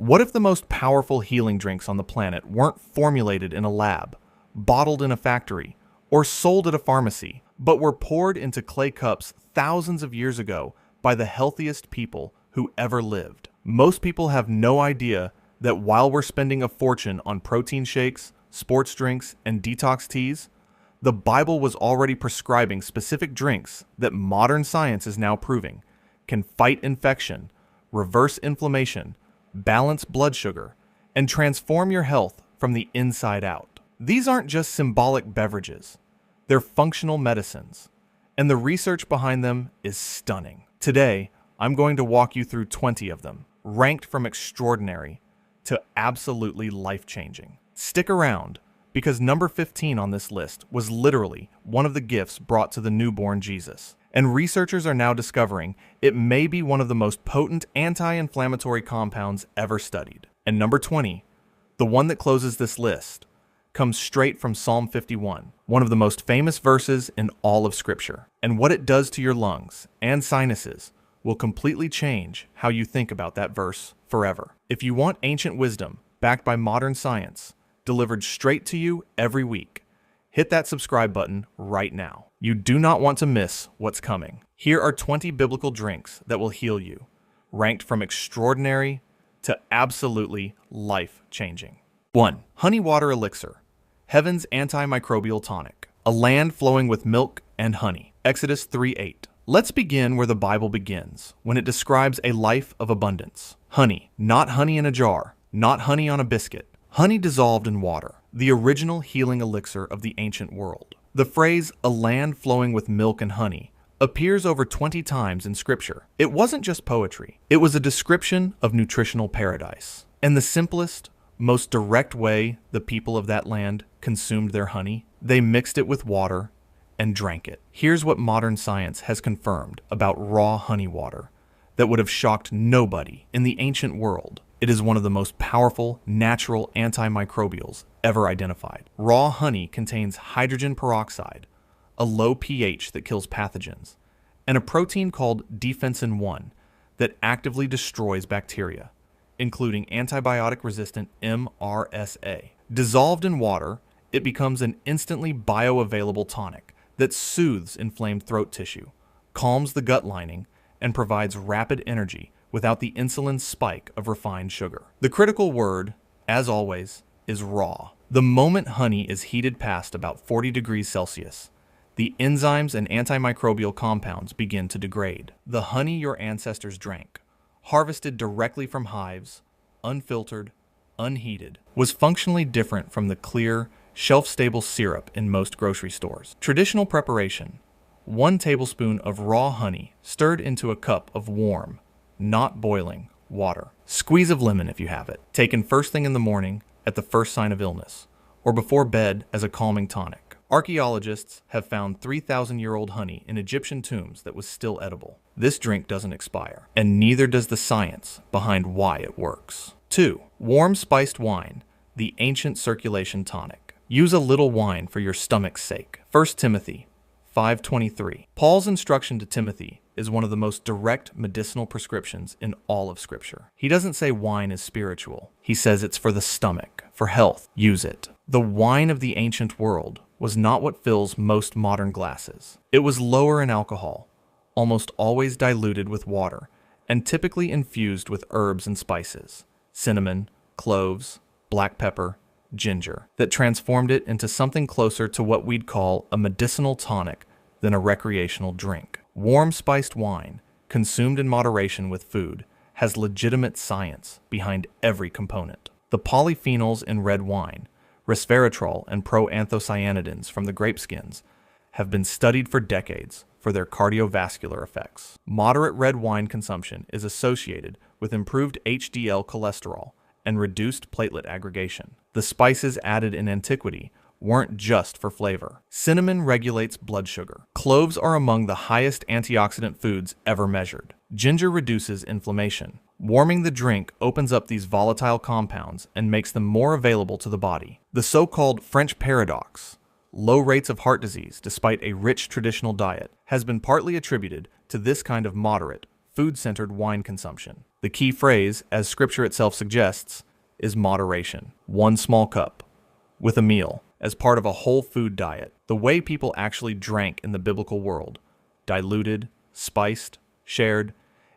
What if the most powerful healing drinks on the planet weren't formulated in a lab, bottled in a factory, or sold at a pharmacy, but were poured into clay cups thousands of years ago by the healthiest people who ever lived? Most people have no idea that while we're spending a fortune on protein shakes, sports drinks, and detox teas, the Bible was already prescribing specific drinks that modern science is now proving can fight infection, reverse inflammation, balance blood sugar, and transform your health from the inside out. These aren't just symbolic beverages, they're functional medicines, and the research behind them is stunning. Today, I'm going to walk you through 20 of them, ranked from extraordinary to absolutely life-changing. Stick around, because number 15 on this list was literally one of the gifts brought to the newborn Jesus. And researchers are now discovering it may be one of the most potent anti-inflammatory compounds ever studied. And number 20, the one that closes this list, comes straight from Psalm 51, one of the most famous verses in all of Scripture. And what it does to your lungs and sinuses will completely change how you think about that verse forever. If you want ancient wisdom backed by modern science, delivered straight to you every week, hit that subscribe button right now. You do not want to miss what's coming. Here are 20 biblical drinks that will heal you, ranked from extraordinary to absolutely life-changing. 1. Honey Water Elixir, heaven's antimicrobial tonic, a land flowing with milk and honey. Exodus 3:8. Let's begin where the Bible begins, when it describes a life of abundance. Honey, not honey in a jar, not honey on a biscuit, honey dissolved in water, the original healing elixir of the ancient world. The phrase, a land flowing with milk and honey, appears over 20 times in Scripture. It wasn't just poetry. It was a description of nutritional paradise. And the simplest, most direct way the people of that land consumed their honey, they mixed it with water and drank it. Here's what modern science has confirmed about raw honey water that would have shocked nobody in the ancient world. It is one of the most powerful natural antimicrobials ever identified. Raw honey contains hydrogen peroxide, a low pH that kills pathogens, and a protein called defensin 1 that actively destroys bacteria, including antibiotic-resistant MRSA. Dissolved in water, it becomes an instantly bioavailable tonic that soothes inflamed throat tissue, calms the gut lining, and provides rapid energy without the insulin spike of refined sugar. The critical word, as always, is raw. The moment honey is heated past about 40 degrees Celsius, the enzymes and antimicrobial compounds begin to degrade. The honey your ancestors drank, harvested directly from hives, unfiltered, unheated, was functionally different from the clear, shelf-stable syrup in most grocery stores. Traditional preparation: 1 tablespoon of raw honey stirred into a cup of warm, not boiling, water. Squeeze of lemon if you have it. Taken first thing in the morning at the first sign of illness, or before bed as a calming tonic. Archaeologists have found 3,000-year-old honey in Egyptian tombs that was still edible. This drink doesn't expire, and neither does the science behind why it works. 2. Warm spiced wine, the ancient circulation tonic. Use a little wine for your stomach's sake. 1 Timothy 5:23. Paul's instruction to Timothy is one of the most direct medicinal prescriptions in all of Scripture. He doesn't say wine is spiritual. He says it's for the stomach, for health. Use it. The wine of the ancient world was not what fills most modern glasses. It was lower in alcohol, almost always diluted with water, and typically infused with herbs and spices, cinnamon, cloves, black pepper, ginger, that transformed it into something closer to what we'd call a medicinal tonic than a recreational drink. Warm spiced wine, consumed in moderation with food, has legitimate science behind every component. The polyphenols in red wine, resveratrol and proanthocyanidins from the grape skins, have been studied for decades for their cardiovascular effects. Moderate red wine consumption is associated with improved HDL cholesterol and reduced platelet aggregation. The spices added in antiquity weren't just for flavor. Cinnamon regulates blood sugar. Cloves are among the highest antioxidant foods ever measured. Ginger reduces inflammation. Warming the drink opens up these volatile compounds and makes them more available to the body. The so-called French paradox, low rates of heart disease despite a rich traditional diet, has been partly attributed to this kind of moderate, food-centered wine consumption. The key phrase, as scripture itself suggests, is moderation. 1 small cup with a meal as part of a whole food diet. The way people actually drank in the biblical world, diluted, spiced, shared,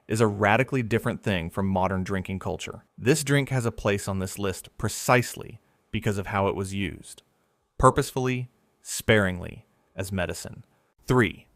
is a radically different thing from modern drinking culture. This drink has a place on this list precisely because of how it was used. Purposefully, sparingly, as medicine. 3.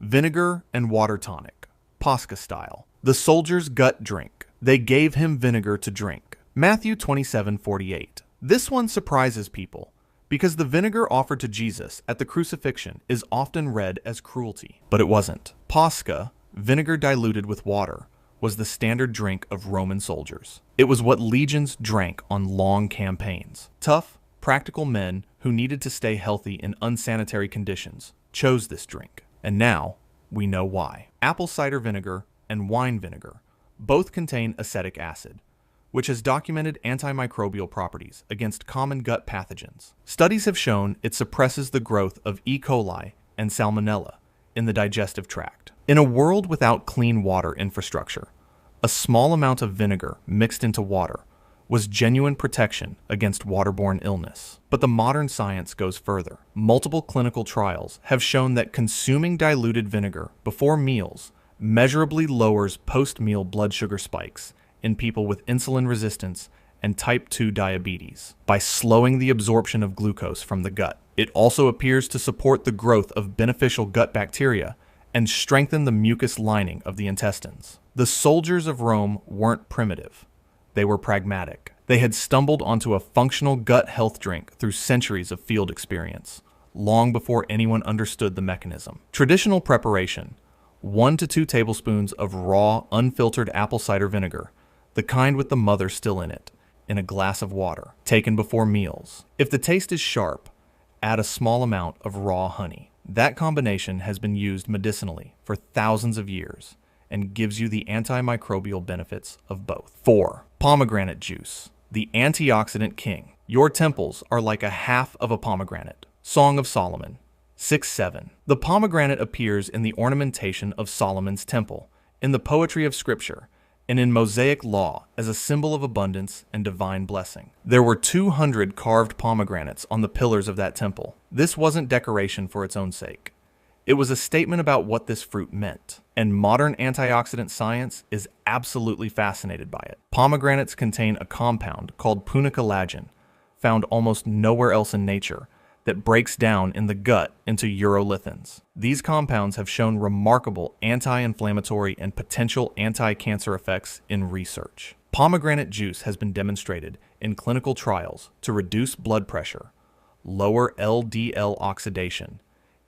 Vinegar and water tonic, Posca style. The soldier's gut drink. They gave him vinegar to drink. Matthew 27:48. This one surprises people because the vinegar offered to Jesus at the crucifixion is often read as cruelty. But it wasn't. Posca, vinegar diluted with water, was the standard drink of Roman soldiers. It was what legions drank on long campaigns. Tough, practical men who needed to stay healthy in unsanitary conditions chose this drink. And now, we know why. Apple cider vinegar and wine vinegar both contain acetic acid, which has documented antimicrobial properties against common gut pathogens. Studies have shown it suppresses the growth of E. coli and Salmonella in the digestive tract. In a world without clean water infrastructure, a small amount of vinegar mixed into water was genuine protection against waterborne illness. But the modern science goes further. Multiple clinical trials have shown that consuming diluted vinegar before meals measurably lowers post-meal blood sugar spikes in people with insulin resistance and type 2 diabetes by slowing the absorption of glucose from the gut. It also appears to support the growth of beneficial gut bacteria and strengthen the mucus lining of the intestines. The soldiers of Rome weren't primitive. They were pragmatic. They had stumbled onto a functional gut health drink through centuries of field experience, long before anyone understood the mechanism. Traditional preparation: 1 to 2 tablespoons of raw, unfiltered apple cider vinegar, the kind with the mother still in it, in a glass of water, taken before meals. If the taste is sharp, add a small amount of raw honey. That combination has been used medicinally for thousands of years and gives you the antimicrobial benefits of both. 4. Pomegranate juice, the antioxidant king. Your temples are like a half of a pomegranate. Song of Solomon 6:7. The pomegranate appears in the ornamentation of Solomon's temple, in the poetry of scripture, and in Mosaic law as a symbol of abundance and divine blessing. There were 200 carved pomegranates on the pillars of that temple. This wasn't decoration for its own sake. It was a statement about what this fruit meant, and modern antioxidant science is absolutely fascinated by it. Pomegranates contain a compound called punicalagin, found almost nowhere else in nature, that breaks down in the gut into urolithins. These compounds have shown remarkable anti-inflammatory and potential anti-cancer effects in research. Pomegranate juice has been demonstrated in clinical trials to reduce blood pressure, lower LDL oxidation,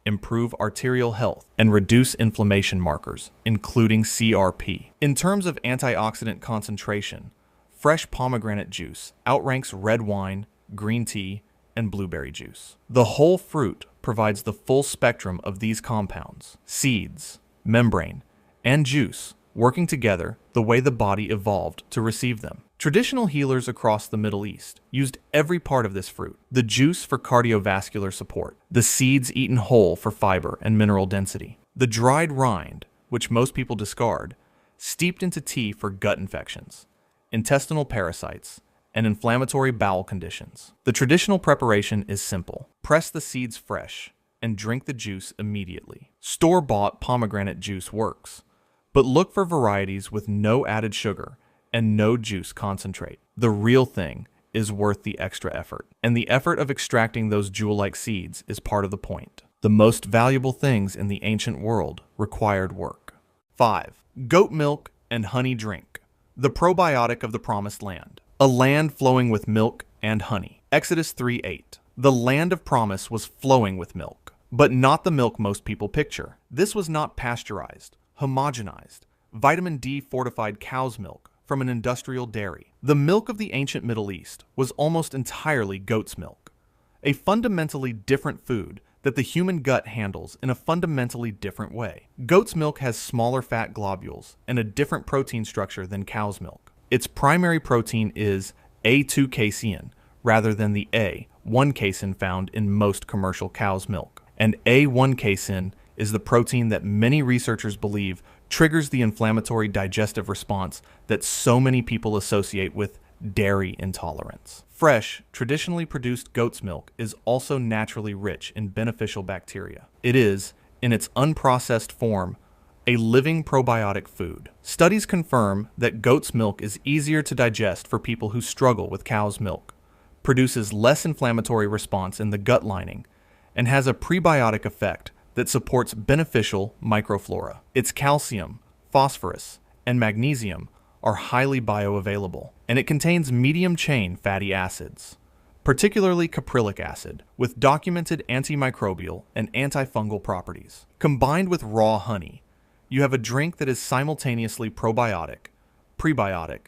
improve arterial health, and reduce inflammation markers, including CRP. In terms of antioxidant concentration, fresh pomegranate juice outranks red wine, green tea, and blueberry juice. The whole fruit provides the full spectrum of these compounds: seeds, membrane, and juice, working together the way the body evolved to receive them. Traditional healers across the Middle East used every part of this fruit: the juice for cardiovascular support, the seeds eaten whole for fiber and mineral density, the dried rind, which most people discard, steeped into tea for gut infections, intestinal parasites, and inflammatory bowel conditions. The traditional preparation is simple. Press the seeds fresh and drink the juice immediately. Store-bought pomegranate juice works, but look for varieties with no added sugar and no juice concentrate. The real thing is worth the extra effort, and the effort of extracting those jewel-like seeds is part of the point. The most valuable things in the ancient world required work. 5. Goat milk and honey drink, the probiotic of the promised land. A land flowing with milk and honey. Exodus 3:8. The land of promise was flowing with milk, but not the milk most people picture. This was not pasteurized, homogenized, vitamin D fortified cow's milk from an industrial dairy. The milk of the ancient Middle East was almost entirely goat's milk, a fundamentally different food that the human gut handles in a fundamentally different way. Goat's milk has smaller fat globules and a different protein structure than cow's milk. Its primary protein is A2-casein rather than the A1-casein found in most commercial cow's milk. And A1-casein is the protein that many researchers believe triggers the inflammatory digestive response that so many people associate with dairy intolerance. Fresh, traditionally produced goat's milk is also naturally rich in beneficial bacteria. It is, in its unprocessed form, a living probiotic food. Studies confirm that goat's milk is easier to digest for people who struggle with cow's milk, produces less inflammatory response in the gut lining, and has a prebiotic effect that supports beneficial microflora. Its calcium, phosphorus, and magnesium are highly bioavailable, and it contains medium-chain fatty acids, particularly caprylic acid, with documented antimicrobial and antifungal properties. Combined with raw honey, you have a drink that is simultaneously probiotic, prebiotic,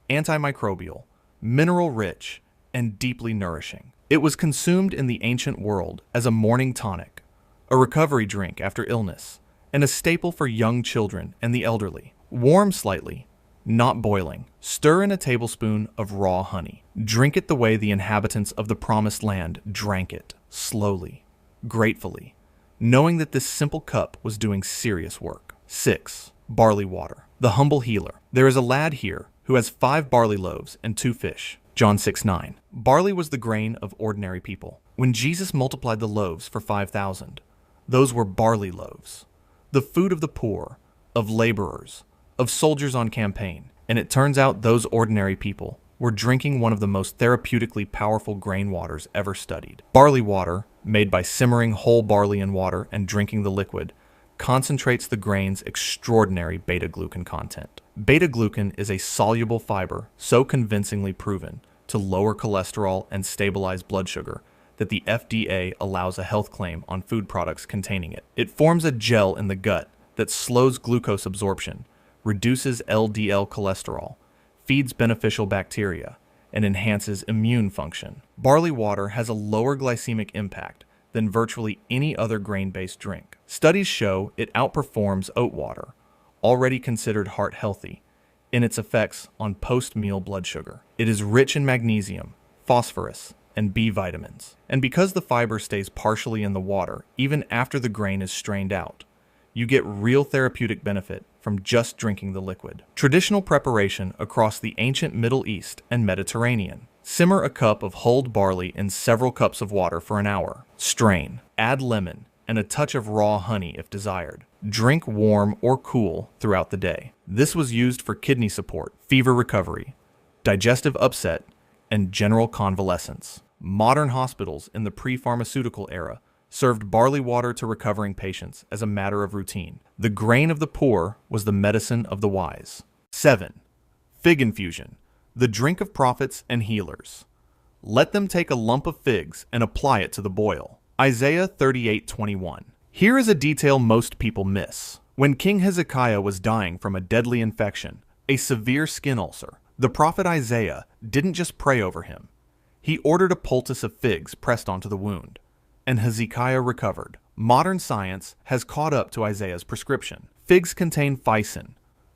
antimicrobial, mineral-rich, and deeply nourishing. It was consumed in the ancient world as a morning tonic, a recovery drink after illness, and a staple for young children and the elderly. Warm slightly, not boiling. Stir in a tablespoon of raw honey. Drink it the way the inhabitants of the Promised Land drank it, slowly, gratefully, knowing that this simple cup was doing serious work. 6. Barley Water. The humble healer. There is a lad here who has 5 barley loaves and 2 fish. John 6:9. Barley was the grain of ordinary people. When Jesus multiplied the loaves for 5,000, those were barley loaves, the food of the poor, of laborers, of soldiers on campaign. And it turns out those ordinary people were drinking one of the most therapeutically powerful grain waters ever studied. Barley water, made by simmering whole barley in water and drinking the liquid, concentrates the grain's extraordinary beta-glucan content. Beta-glucan is a soluble fiber so convincingly proven to lower cholesterol and stabilize blood sugar that the FDA allows a health claim on food products containing it. It forms a gel in the gut that slows glucose absorption, reduces LDL cholesterol, feeds beneficial bacteria, and enhances immune function. Barley water has a lower glycemic impact than virtually any other grain-based drink. Studies show it outperforms oat water, already considered heart-healthy, in its effects on post-meal blood sugar. It is rich in magnesium, phosphorus, and B vitamins. And because the fiber stays partially in the water, even after the grain is strained out, you get real therapeutic benefit from just drinking the liquid. Traditional preparation across the ancient Middle East and Mediterranean. Simmer a cup of hulled barley in several cups of water for an hour. Strain. Add lemon and a touch of raw honey if desired. Drink warm or cool throughout the day. This was used for kidney support, fever recovery, digestive upset, and general convalescence. Modern hospitals in the pre-pharmaceutical era served barley water to recovering patients as a matter of routine. The grain of the poor was the medicine of the wise. 7. Fig infusion, the drink of prophets and healers. Let them take a lump of figs and apply it to the boil. Isaiah 38:21. Here is a detail most people miss. When King Hezekiah was dying from a deadly infection, a severe skin ulcer, the prophet Isaiah didn't just pray over him. He ordered a poultice of figs pressed onto the wound, and Hezekiah recovered. Modern science has caught up to Isaiah's prescription. Figs contain phycin,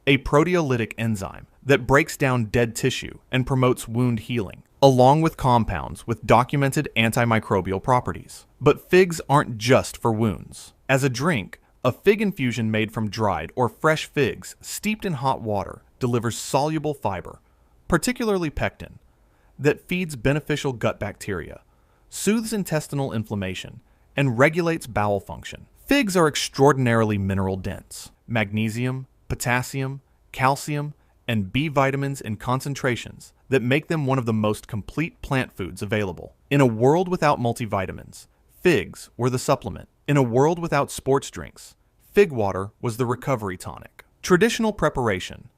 a proteolytic enzyme that breaks down dead tissue and promotes wound healing, along with compounds with documented antimicrobial properties. But figs aren't just for wounds. As a drink, a fig infusion made from dried or fresh figs steeped in hot water delivers soluble fiber, particularly pectin, that feeds beneficial gut bacteria, soothes intestinal inflammation, and regulates bowel function. Figs are extraordinarily mineral dense. Magnesium, potassium, calcium, and B vitamins in concentrations that make them one of the most complete plant foods available. In a world without multivitamins, figs were the supplement. In a world without sports drinks, fig water was the recovery tonic. Traditional preparation.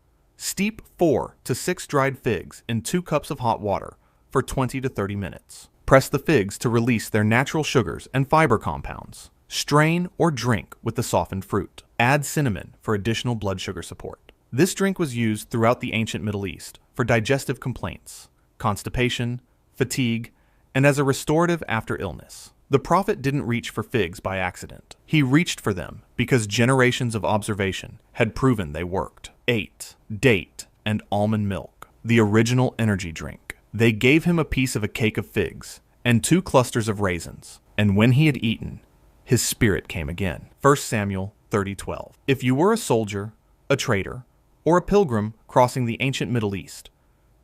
Steep 4 to 6 dried figs in 2 cups of hot water for 20 to 30 minutes. Press the figs to release their natural sugars and fiber compounds. Strain or drink with the softened fruit. Add cinnamon for additional blood sugar support. This drink was used throughout the ancient Middle East for digestive complaints, constipation, fatigue, and as a restorative after illness. The prophet didn't reach for figs by accident. He reached for them because generations of observation had proven they worked. 8. Date and almond milk, the original energy drink. They gave him a piece of a cake of figs and 2 clusters of raisins, and when he had eaten, his spirit came again. 1 Samuel 30:12. If you were a soldier, a trader, or a pilgrim crossing the ancient Middle East,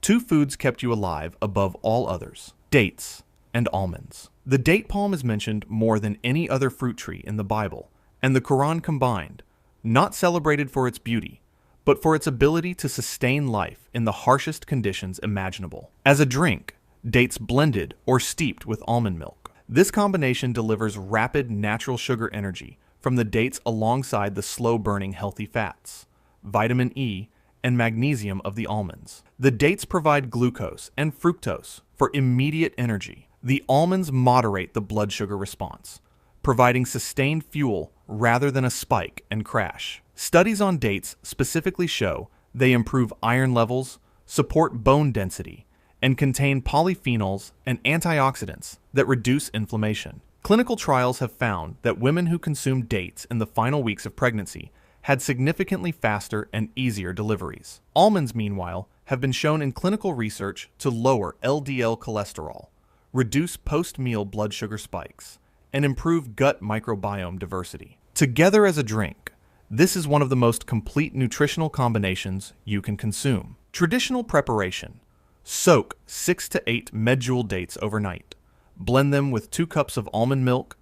two foods kept you alive above all others: dates and almonds. The date palm is mentioned more than any other fruit tree in the Bible and the Quran combined, not celebrated for its beauty, but for its ability to sustain life in the harshest conditions imaginable. As a drink, dates blended or steeped with almond milk. This combination delivers rapid natural sugar energy from the dates alongside the slow-burning healthy fats, vitamin E, and magnesium of the almonds. The dates provide glucose and fructose for immediate energy. The almonds moderate the blood sugar response, providing sustained fuel rather than a spike and crash. Studies on dates specifically show they improve iron levels, support bone density, and contain polyphenols and antioxidants that reduce inflammation. Clinical trials have found that women who consumed dates in the final weeks of pregnancy had significantly faster and easier deliveries. Almonds, meanwhile, have been shown in clinical research to lower LDL cholesterol, reduce post-meal blood sugar spikes, and improve gut microbiome diversity. Together as a drink, this is one of the most complete nutritional combinations you can consume. Traditional preparation: soak 6 to 8 medjool dates overnight. Blend them with 2 cups of almond milk,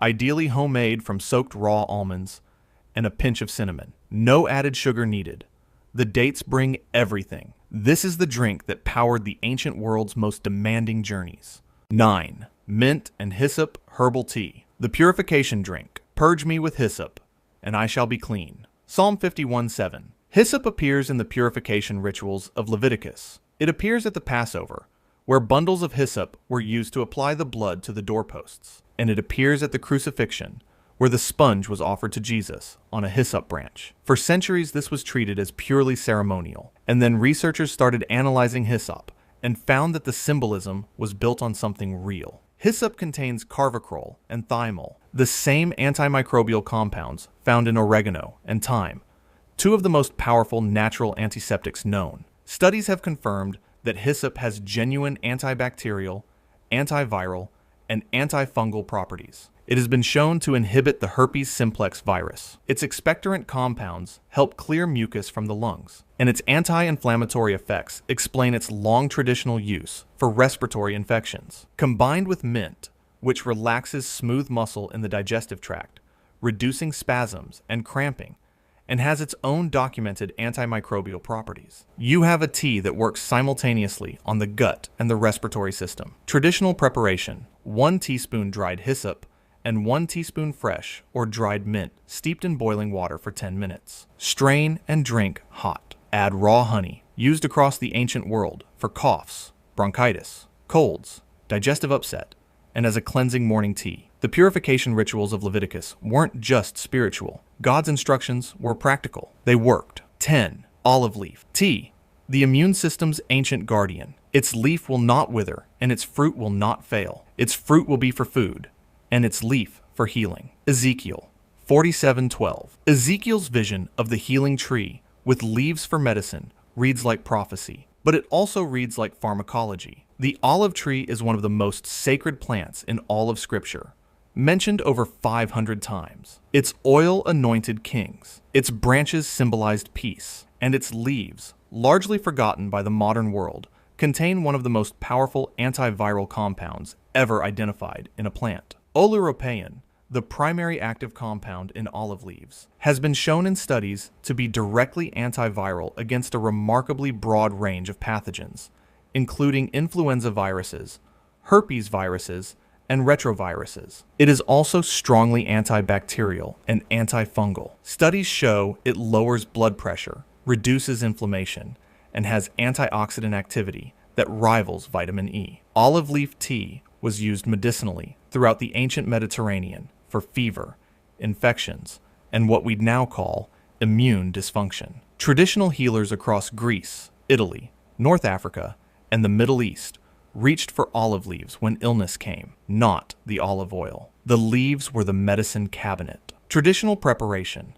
ideally homemade from soaked raw almonds, and a pinch of cinnamon. No added sugar needed. The dates bring everything. This is the drink that powered the ancient world's most demanding journeys. 9. Mint and hyssop herbal tea. The purification drink. Purge me with hyssop, and I shall be clean. Psalm 51:7. Hyssop appears in the purification rituals of Leviticus. It appears at the Passover, where bundles of hyssop were used to apply the blood to the doorposts. And it appears at the crucifixion, where the sponge was offered to Jesus on a hyssop branch. For centuries, this was treated as purely ceremonial. And then researchers started analyzing hyssop and found that the symbolism was built on something real. Hyssop contains carvacrol and thymol, the same antimicrobial compounds found in oregano and thyme, two of the most powerful natural antiseptics known. Studies have confirmed that hyssop has genuine antibacterial, antiviral, and antifungal properties. It has been shown to inhibit the herpes simplex virus. Its expectorant compounds help clear mucus from the lungs, and its anti-inflammatory effects explain its long traditional use for respiratory infections. Combined with mint, which relaxes smooth muscle in the digestive tract, reducing spasms and cramping, and has its own documented antimicrobial properties. You have a tea that works simultaneously on the gut and the respiratory system. Traditional preparation: 1 teaspoon dried hyssop and 1 teaspoon fresh or dried mint steeped in boiling water for 10 minutes. Strain and drink hot. Add raw honey, used across the ancient world for coughs, bronchitis, colds, digestive upset, and as a cleansing morning tea. The purification rituals of Leviticus weren't just spiritual. God's instructions were practical. They worked. 10. Olive leaf tea. The immune system's ancient guardian. Its leaf will not wither, and its fruit will not fail. Its fruit will be for food, and its leaf for healing. Ezekiel 47:12. Ezekiel's vision of the healing tree with leaves for medicine reads like prophecy, but it also reads like pharmacology. The olive tree is one of the most sacred plants in all of Scripture, mentioned over 500 times. Its oil-anointed kings, its branches symbolized peace, and its leaves, largely forgotten by the modern world, contain one of the most powerful antiviral compounds ever identified in a plant. Oleuropein, the primary active compound in olive leaves, has been shown in studies to be directly antiviral against a remarkably broad range of pathogens, including influenza viruses, herpes viruses, and retroviruses. It is also strongly antibacterial and antifungal. Studies show it lowers blood pressure, reduces inflammation, and has antioxidant activity that rivals vitamin E. Olive leaf tea was used medicinally throughout the ancient Mediterranean for fever, infections, and what we'd now call immune dysfunction. Traditional healers across Greece, Italy, North Africa, and the Middle East reached for olive leaves when illness came, not the olive oil. The leaves were the medicine cabinet. Traditional preparation: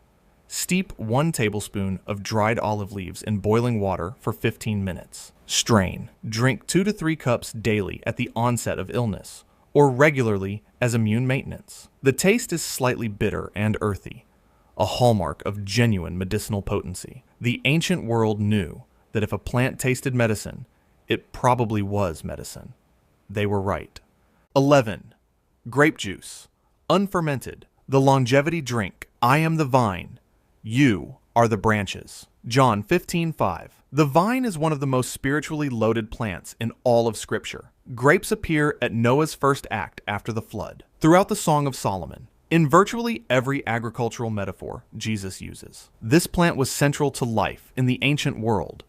steep 1 tablespoon of dried olive leaves in boiling water for 15 minutes. Strain. Drink 2 to 3 cups daily at the onset of illness, or regularly as immune maintenance. The taste is slightly bitter and earthy, a hallmark of genuine medicinal potency. The ancient world knew that if a plant tasted medicine, it probably was medicine. They were right. 11. Grape juice. Unfermented. The longevity drink. I am the vine. You are the branches. John 15:5. The vine is one of the most spiritually loaded plants in all of Scripture. Grapes appear at Noah's first act after the flood, throughout the Song of Solomon, in virtually every agricultural metaphor Jesus uses. This plant was central to life in the ancient world,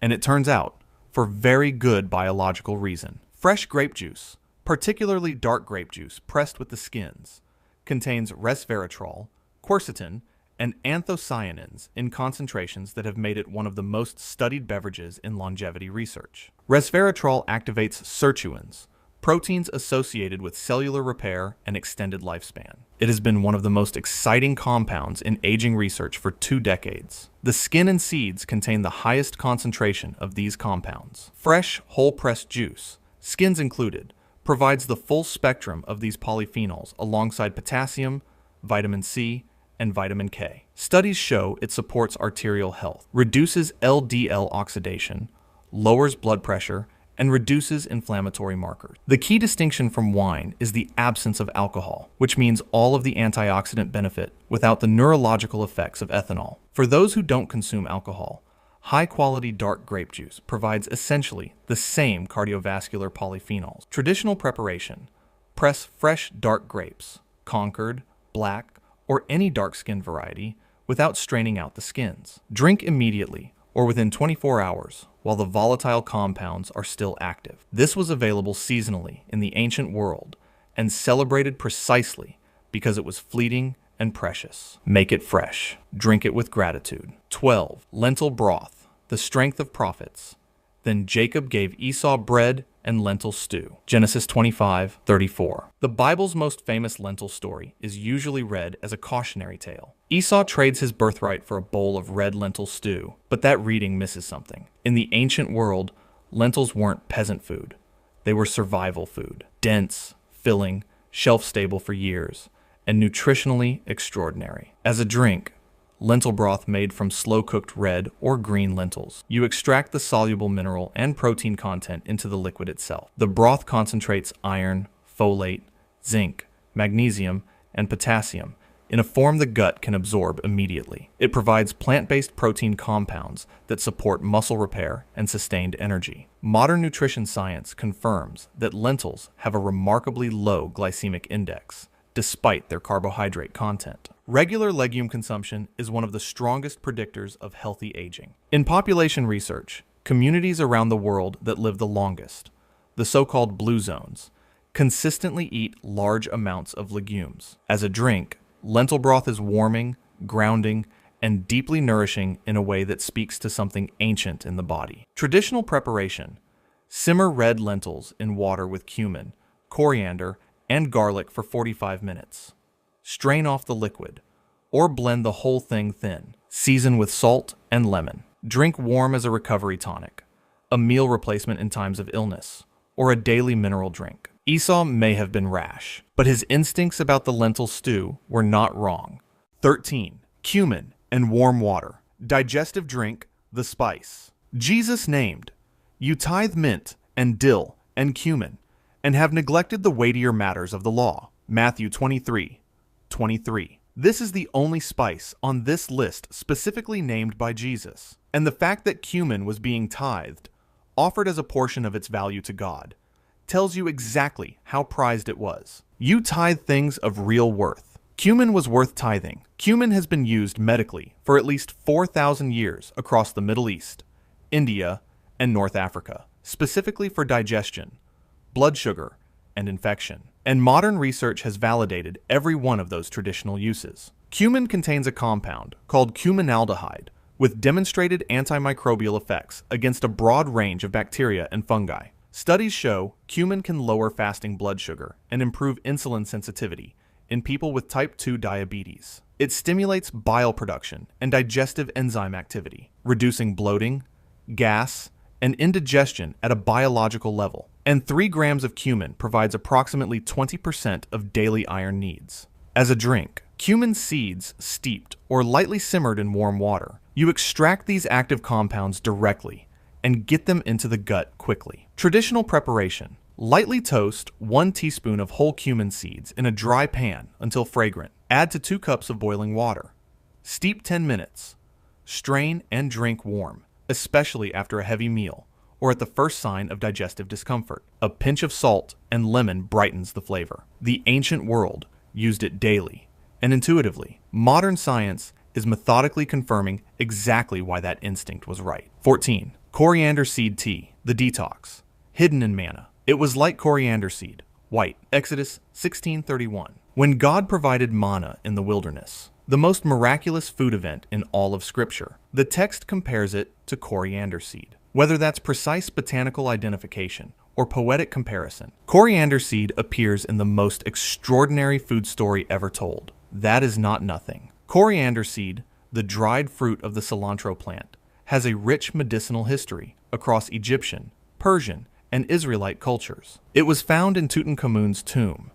and it turns out, for very good biological reason. Fresh grape juice, particularly dark grape juice pressed with the skins, contains resveratrol, quercetin, and anthocyanins in concentrations that have made it one of the most studied beverages in longevity research. Resveratrol activates sirtuins, proteins associated with cellular repair and extended lifespan. It has been one of the most exciting compounds in aging research for 2 decades. The skin and seeds contain the highest concentration of these compounds. Fresh, whole-pressed juice, skins included, provides the full spectrum of these polyphenols alongside potassium, vitamin C, and vitamin K. Studies show it supports arterial health, reduces LDL oxidation, lowers blood pressure, and reduces inflammatory markers. The key distinction from wine is the absence of alcohol, which means all of the antioxidant benefit without the neurological effects of ethanol. For those who don't consume alcohol, high-quality dark grape juice provides essentially the same cardiovascular polyphenols. Traditional preparation: press fresh dark grapes, Concord, black, or any dark skin variety without straining out the skins. Drink immediately or within 24 hours while the volatile compounds are still active. This was available seasonally in the ancient world and celebrated precisely because it was fleeting and precious. Make it fresh. Drink it with gratitude. 12. Lentil broth, the strength of prophets. Then Jacob gave Esau bread and lentil stew. Genesis 25:34. The Bible's most famous lentil story is usually read as a cautionary tale. Esau trades his birthright for a bowl of red lentil stew, but that reading misses something. In the ancient world, lentils weren't peasant food. They were survival food. Dense, filling, shelf-stable for years, and nutritionally extraordinary. As a drink, lentil broth made from slow-cooked red or green lentils. You extract the soluble mineral and protein content into the liquid itself. The broth concentrates iron, folate, zinc, magnesium, and potassium in a form the gut can absorb immediately. It provides plant-based protein compounds that support muscle repair and sustained energy. Modern nutrition science confirms that lentils have a remarkably low glycemic index, despite their carbohydrate content. Regular legume consumption is one of the strongest predictors of healthy aging. In population research, communities around the world that live the longest, the so-called blue zones, consistently eat large amounts of legumes. As a drink, lentil broth is warming, grounding, and deeply nourishing in a way that speaks to something ancient in the body. Traditional preparation: simmer red lentils in water with cumin, coriander, and garlic for 45 minutes. Strain off the liquid, or blend the whole thing thin. Season with salt and lemon. Drink warm as a recovery tonic, a meal replacement in times of illness, or a daily mineral drink. Esau may have been rash, but his instincts about the lentil stew were not wrong. 13. Cumin and warm water. Digestive drink, the spice. Jesus named, "You tithe mint and dill and cumin, and have neglected the weightier matters of the law." Matthew 23:23. This is the only spice on this list specifically named by Jesus. And the fact that cumin was being tithed, offered as a portion of its value to God, tells you exactly how prized it was. You tithe things of real worth. Cumin was worth tithing. Cumin has been used medically for at least 4,000 years across the Middle East, India, and North Africa, specifically for digestion, blood sugar, and infection. And modern research has validated every one of those traditional uses. Cumin contains a compound called cuminaldehyde with demonstrated antimicrobial effects against a broad range of bacteria and fungi. Studies show cumin can lower fasting blood sugar and improve insulin sensitivity in people with type 2 diabetes. It stimulates bile production and digestive enzyme activity, reducing bloating, gas, and indigestion at a biological level. And 3 grams of cumin provides approximately 20% of daily iron needs. As a drink, Cumin seeds steeped or lightly simmered in warm water. You extract these active compounds directly and get them into the gut quickly. Traditional preparation. Lightly toast 1 teaspoon of whole cumin seeds in a dry pan until fragrant. Add to 2 cups of boiling water. Steep 10 minutes. Strain and drink warm, especially after a heavy meal or at the first sign of digestive discomfort. A pinch of salt and lemon brightens the flavor. The ancient world used it daily and intuitively. Modern science is methodically confirming exactly why that instinct was right. 14. Coriander seed tea, the detox. Hidden in manna. It was like coriander seed, white. Exodus 16:31. When God provided manna in the wilderness, the most miraculous food event in all of Scripture, the text compares it to coriander seed. Whether that's precise botanical identification or poetic comparison, coriander seed appears in the most extraordinary food story ever told. That is not nothing. Coriander seed, the dried fruit of the cilantro plant, has a rich medicinal history across Egyptian, Persian, and Israelite cultures. It was found in Tutankhamun's tomb,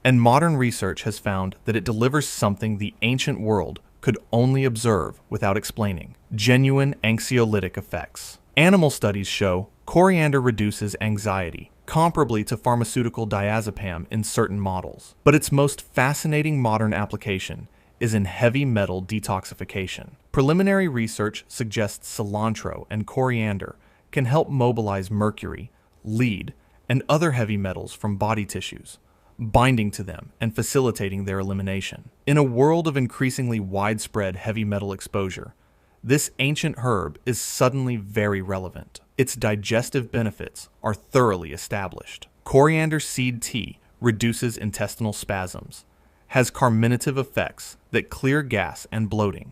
and modern research has found that it delivers something the ancient world could only observe without explaining: genuine anxiolytic effects. Animal studies show coriander reduces anxiety, comparably to pharmaceutical diazepam in certain models. But its most fascinating modern application is in heavy metal detoxification. Preliminary research suggests cilantro and coriander can help mobilize mercury, lead, and other heavy metals from body tissues, binding to them and facilitating their elimination. In a world of increasingly widespread heavy metal exposure, this ancient herb is suddenly very relevant. Its digestive benefits are thoroughly established. Coriander seed tea reduces intestinal spasms, has carminative effects that clear gas and bloating,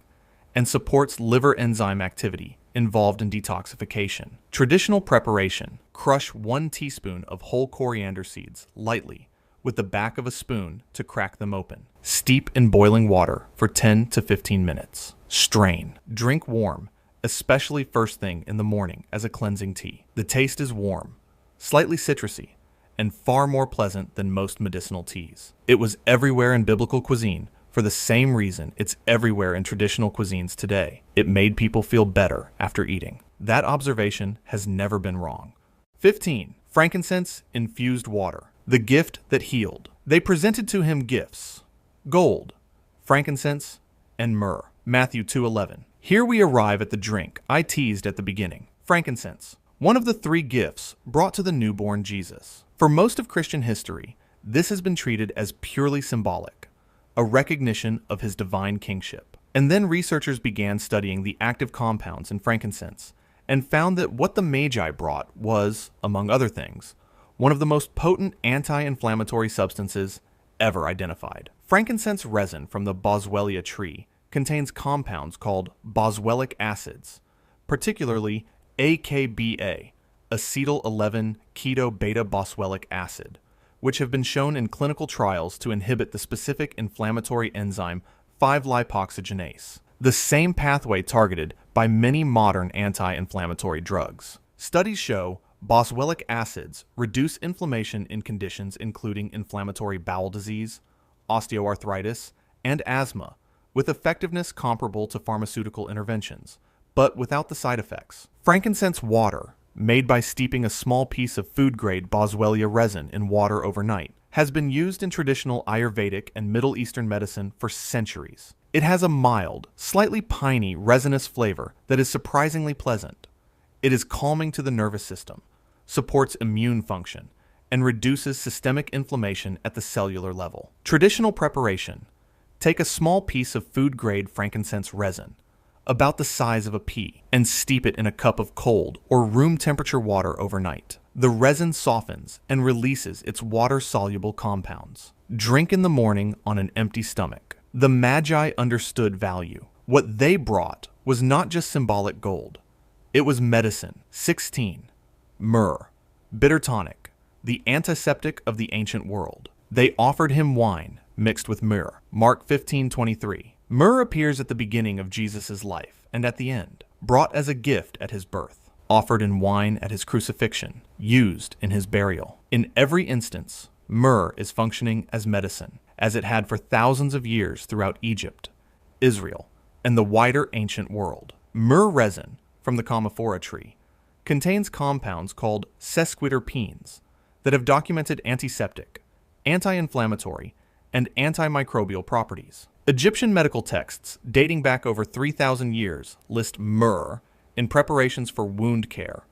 and supports liver enzyme activity involved in detoxification. Traditional preparation: crush 1 teaspoon of whole coriander seeds lightly with the back of a spoon to crack them open. Steep in boiling water for 10 to 15 minutes. Strain. Drink warm, especially first thing in the morning as a cleansing tea. The taste is warm, slightly citrusy, and far more pleasant than most medicinal teas. It was everywhere in biblical cuisine for the same reason it's everywhere in traditional cuisines today. It made people feel better after eating. That observation has never been wrong. 15. Frankincense infused water, the gift that healed. They presented to him gifts: gold, frankincense, and myrrh. Matthew 2:11. Here we arrive at the drink I teased at the beginning: frankincense, one of the 3 gifts brought to the newborn Jesus. For most of Christian history, this has been treated as purely symbolic, a recognition of his divine kingship. And then researchers began studying the active compounds in frankincense and found that what the Magi brought was, among other things, one of the most potent anti-inflammatory substances ever identified. Frankincense resin from the Boswellia tree contains compounds called boswellic acids, particularly AKBA, acetyl-11-keto-beta-boswellic acid, which have been shown in clinical trials to inhibit the specific inflammatory enzyme 5-lipoxygenase, the same pathway targeted by many modern anti-inflammatory drugs. Studies show boswellic acids reduce inflammation in conditions including inflammatory bowel disease, osteoarthritis, and asthma, with effectiveness comparable to pharmaceutical interventions, but without the side effects. Frankincense water, made by steeping a small piece of food-grade Boswellia resin in water overnight, has been used in traditional Ayurvedic and Middle Eastern medicine for centuries. It has a mild, slightly piney, resinous flavor that is surprisingly pleasant. It is calming to the nervous system, supports immune function, and reduces systemic inflammation at the cellular level. Traditional preparation: take a small piece of food-grade frankincense resin, about the size of a pea, and steep it in a cup of cold or room-temperature water overnight. The resin softens and releases its water-soluble compounds. Drink in the morning on an empty stomach. The Magi understood value. What they brought was not just symbolic gold. It was medicine. 16. Myrrh, bitter tonic, the antiseptic of the ancient world. They offered him wine mixed with myrrh. Mark 15:23. Myrrh appears at the beginning of Jesus' life and at the end, brought as a gift at his birth, offered in wine at his crucifixion, used in his burial. In every instance, myrrh is functioning as medicine, as it had for thousands of years throughout Egypt, Israel, and the wider ancient world. Myrrh resin from the Commiphora tree contains compounds called sesquiterpenes that have documented antiseptic, anti-inflammatory, and antimicrobial properties. Egyptian medical texts dating back over 3,000 years list myrrh in preparations for wound care,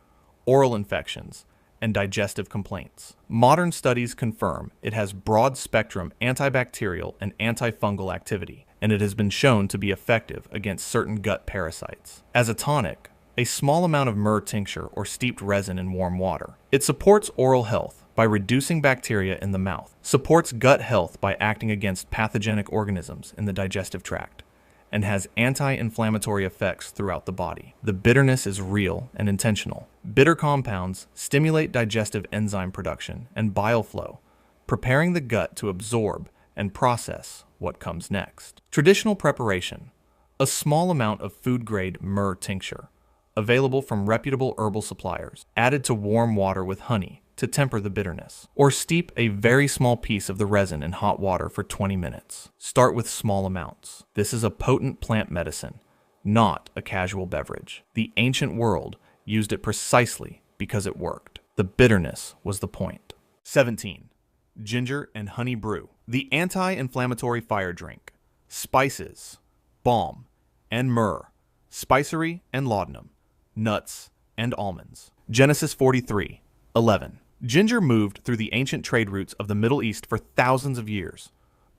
oral infections, and digestive complaints. Modern studies confirm it has broad-spectrum antibacterial and antifungal activity, and it has been shown to be effective against certain gut parasites. As a tonic, a small amount of myrrh tincture or steeped resin in warm water. It supports oral health by reducing bacteria in the mouth, supports gut health by acting against pathogenic organisms in the digestive tract, and has anti-inflammatory effects throughout the body. The bitterness is real and intentional. Bitter compounds stimulate digestive enzyme production and bile flow, preparing the gut to absorb and process what comes next. Traditional preparation: a small amount of food-grade myrrh tincture, available from reputable herbal suppliers, added to warm water with honey to temper the bitterness. Or steep a very small piece of the resin in hot water for 20 minutes. Start with small amounts. This is a potent plant medicine, not a casual beverage. The ancient world used it precisely because it worked. The bitterness was the point. 17. Ginger and honey brew. The anti-inflammatory fire drink. Spices, balm, and myrrh. Spicery and laudanum. Nuts and almonds. Genesis 43:11. Ginger moved through the ancient trade routes of the Middle East for thousands of years,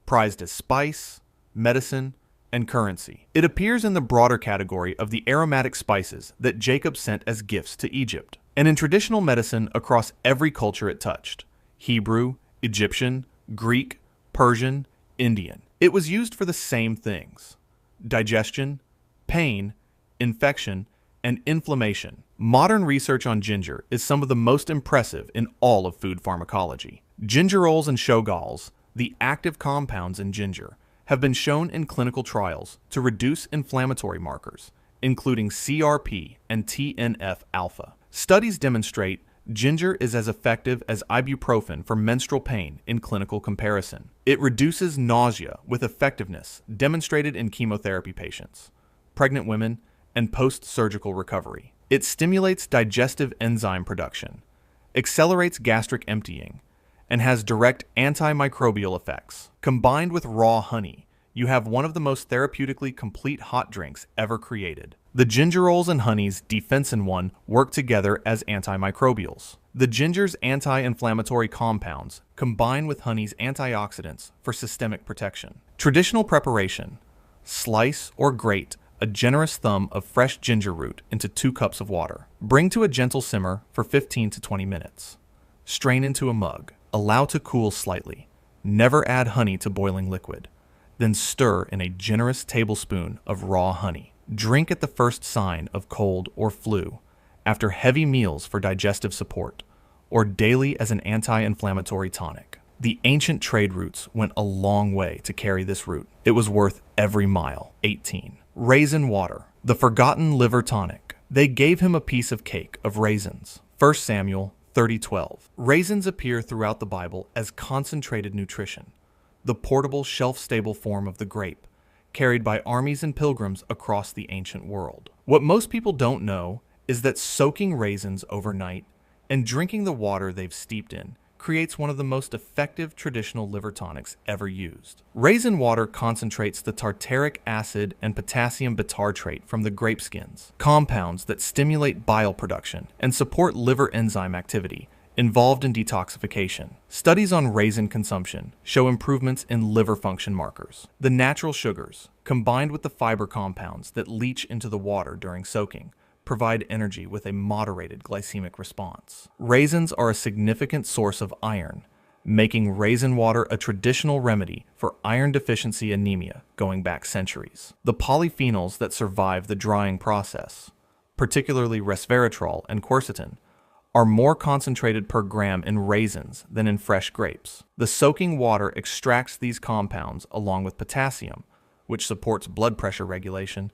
prized as spice, medicine, and currency. It appears in the broader category of the aromatic spices that Jacob sent as gifts to Egypt, and in traditional medicine across every culture it touched: Hebrew, Egyptian, Greek, Persian, Indian. It was used for the same things: digestion, pain, infection, and inflammation. Modern research on ginger is some of the most impressive in all of food pharmacology. Gingerols and shogalls, the active compounds in ginger, have been shown in clinical trials to reduce inflammatory markers, including CRP and TNF-alpha. Studies demonstrate ginger is as effective as ibuprofen for menstrual pain in clinical comparison. It reduces nausea with effectiveness demonstrated in chemotherapy patients, pregnant women, and post-surgical recovery. It stimulates digestive enzyme production, accelerates gastric emptying, and has direct antimicrobial effects. Combined with raw honey, you have one of the most therapeutically complete hot drinks ever created. The gingerols and honey's Defensin 1 work together as antimicrobials. The ginger's anti-inflammatory compounds combine with honey's antioxidants for systemic protection. Traditional preparation: slice or grate a generous thumb of fresh ginger root into 2 cups of water. Bring to a gentle simmer for 15 to 20 minutes. Strain into a mug. Allow to cool slightly. Never add honey to boiling liquid. Then stir in a generous tablespoon of raw honey. Drink at the first sign of cold or flu, after heavy meals for digestive support, or daily as an anti-inflammatory tonic. The ancient trade routes went a long way to carry this root. It was worth every mile. 18. Raisin water, the forgotten liver tonic. They gave him a piece of cake of raisins. 1 Samuel 30:12. Raisins appear throughout the Bible as concentrated nutrition, the portable, shelf-stable form of the grape, carried by armies and pilgrims across the ancient world. What most people don't know is that soaking raisins overnight and drinking the water they've steeped in creates one of the most effective traditional liver tonics ever used. Raisin water concentrates the tartaric acid and potassium bitartrate from the grape skins, compounds that stimulate bile production and support liver enzyme activity involved in detoxification. Studies on raisin consumption show improvements in liver function markers. The natural sugars, combined with the fiber compounds that leach into the water during soaking, provide energy with a moderated glycemic response. Raisins are a significant source of iron, making raisin water a traditional remedy for iron deficiency anemia going back centuries. The polyphenols that survive the drying process, particularly resveratrol and quercetin, are more concentrated per gram in raisins than in fresh grapes. The soaking water extracts these compounds along with potassium, which supports blood pressure regulation,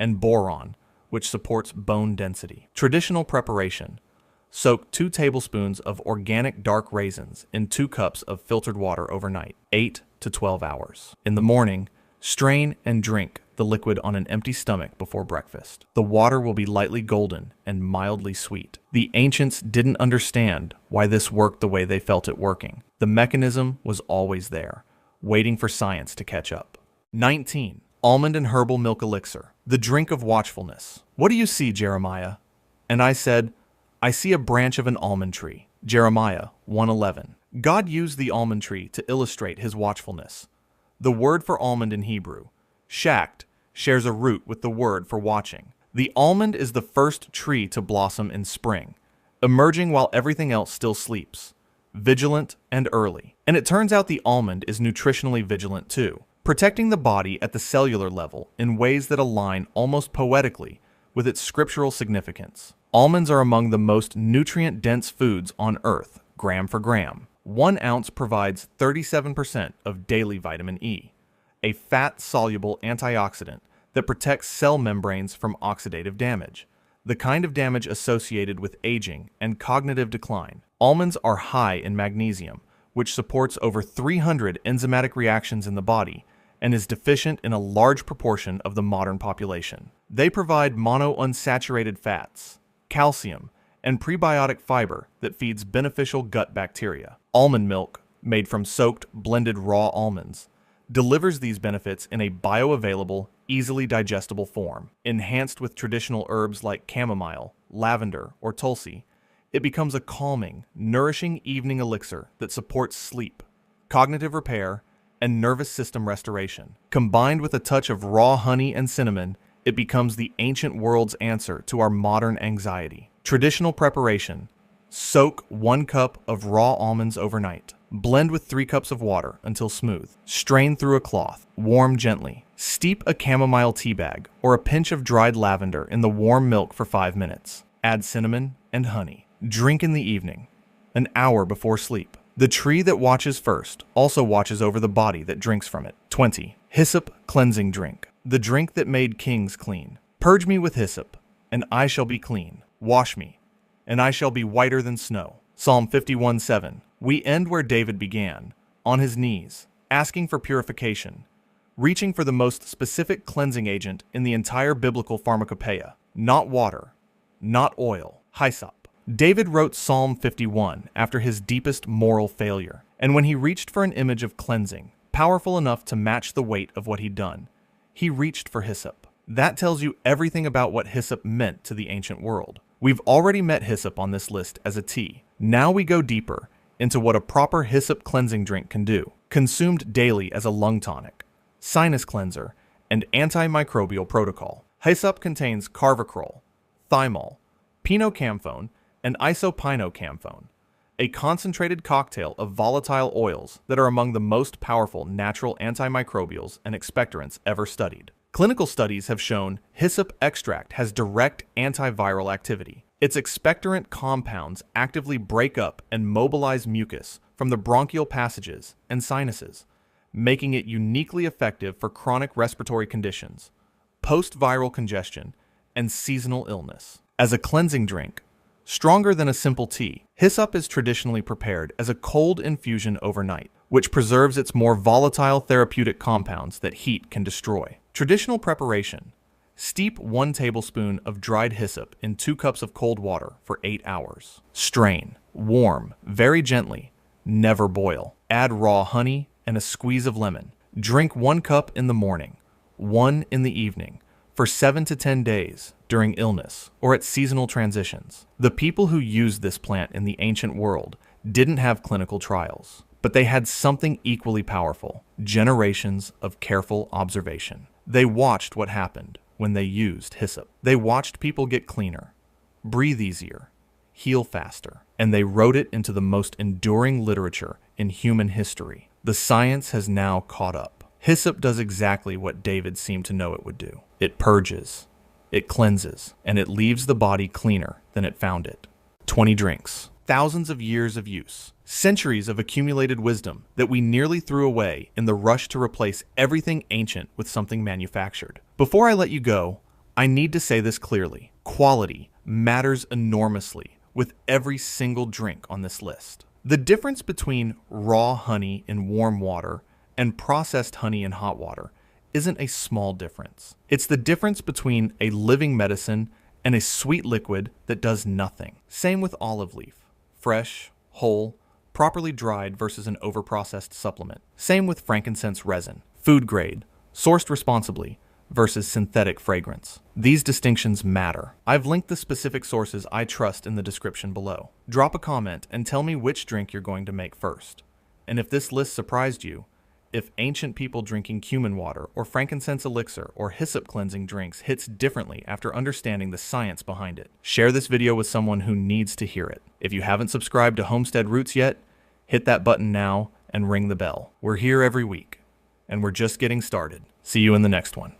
and boron, which supports bone density. Traditional preparation: Soak 2 tablespoons of organic dark raisins in 2 cups of filtered water overnight, 8 to 12 hours. In the morning, strain and drink the liquid on an empty stomach before breakfast. The water will be lightly golden and mildly sweet. The ancients didn't understand why this worked the way they felt it working. The mechanism was always there, waiting for science to catch up. 19. Almond and Herbal Milk Elixir, the drink of watchfulness. What do you see, Jeremiah? And I said, I see a branch of an almond tree. Jeremiah 1:11. God used the almond tree to illustrate his watchfulness. The word for almond in Hebrew, shakt, shares a root with the word for watching. The almond is the first tree to blossom in spring, emerging while everything else still sleeps, vigilant and early. And it turns out the almond is nutritionally vigilant too, protecting the body at the cellular level in ways that align almost poetically with its scriptural significance. Almonds are among the most nutrient-dense foods on Earth, gram for gram. 1 ounce provides 37% of daily vitamin E, a fat-soluble antioxidant that protects cell membranes from oxidative damage, the kind of damage associated with aging and cognitive decline. Almonds are high in magnesium, which supports over 300 enzymatic reactions in the body and is deficient in a large proportion of the modern population. They provide monounsaturated fats, calcium, and prebiotic fiber that feeds beneficial gut bacteria. Almond milk, made from soaked, blended raw almonds, delivers these benefits in a bioavailable, easily digestible form. Enhanced with traditional herbs like chamomile, lavender, or tulsi, it becomes a calming, nourishing evening elixir that supports sleep, cognitive repair, and nervous system restoration. Combined with a touch of raw honey and cinnamon, it becomes the ancient world's answer to our modern anxiety. Traditional preparation: soak 1 cup of raw almonds overnight. Blend with 3 cups of water until smooth. Strain through a cloth. Warm gently. Steep a chamomile tea bag or a pinch of dried lavender in the warm milk for 5 minutes. Add cinnamon and honey. Drink in the evening, an hour before sleep. The tree that watches first also watches over the body that drinks from it. 20. Hyssop Cleansing Drink, the drink that made kings clean. Purge me with hyssop, and I shall be clean. Wash me, and I shall be whiter than snow. Psalm 51:7. We end where David began, on his knees, asking for purification, reaching for the most specific cleansing agent in the entire biblical pharmacopoeia. Not water, not oil, hyssop. David wrote Psalm 51 after his deepest moral failure, and when he reached for an image of cleansing, powerful enough to match the weight of what he'd done, he reached for hyssop. That tells you everything about what hyssop meant to the ancient world. We've already met hyssop on this list as a tea. Now we go deeper into what a proper hyssop cleansing drink can do. Consumed daily as a lung tonic, sinus cleanser, and antimicrobial protocol. Hyssop contains carvacrol, thymol, pinocamphone, and isopinocamphone, a concentrated cocktail of volatile oils that are among the most powerful natural antimicrobials and expectorants ever studied. Clinical studies have shown hyssop extract has direct antiviral activity. Its expectorant compounds actively break up and mobilize mucus from the bronchial passages and sinuses, making it uniquely effective for chronic respiratory conditions, post-viral congestion, and seasonal illness. As a cleansing drink, stronger than a simple tea, hyssop is traditionally prepared as a cold infusion overnight, which preserves its more volatile therapeutic compounds that heat can destroy. Traditional preparation: steep 1 tablespoon of dried hyssop in 2 cups of cold water for 8 hours. Strain, warm, very gently, never boil. Add raw honey and a squeeze of lemon. Drink 1 cup in the morning, 1 in the evening, for 7 to 10 days during illness or at seasonal transitions. The people who used this plant in the ancient world didn't have clinical trials, but they had something equally powerful: generations of careful observation. They watched what happened when they used hyssop. They watched people get cleaner, breathe easier, heal faster, and they wrote it into the most enduring literature in human history. The science has now caught up. Hyssop does exactly what David seemed to know it would do. It purges, it cleanses, and it leaves the body cleaner than it found it. 20 drinks. Thousands of years of use. Centuries of accumulated wisdom that we nearly threw away in the rush to replace everything ancient with something manufactured. Before I let you go, I need to say this clearly. Quality matters enormously with every single drink on this list. The difference between raw honey in warm water and processed honey in hot water isn't a small difference. It's the difference between a living medicine and a sweet liquid that does nothing. Same with olive leaf. Fresh, whole, properly dried versus an overprocessed supplement. Same with frankincense resin. Food grade, sourced responsibly, versus synthetic fragrance. These distinctions matter. I've linked the specific sources I trust in the description below. Drop a comment and tell me which drink you're going to make first. And if this list surprised you, if ancient people drinking cumin water or frankincense elixir or hyssop cleansing drinks hits differently after understanding the science behind it, share this video with someone who needs to hear it. If you haven't subscribed to Homestead Roots yet, hit that button now and ring the bell. We're here every week, and we're just getting started. See you in the next one.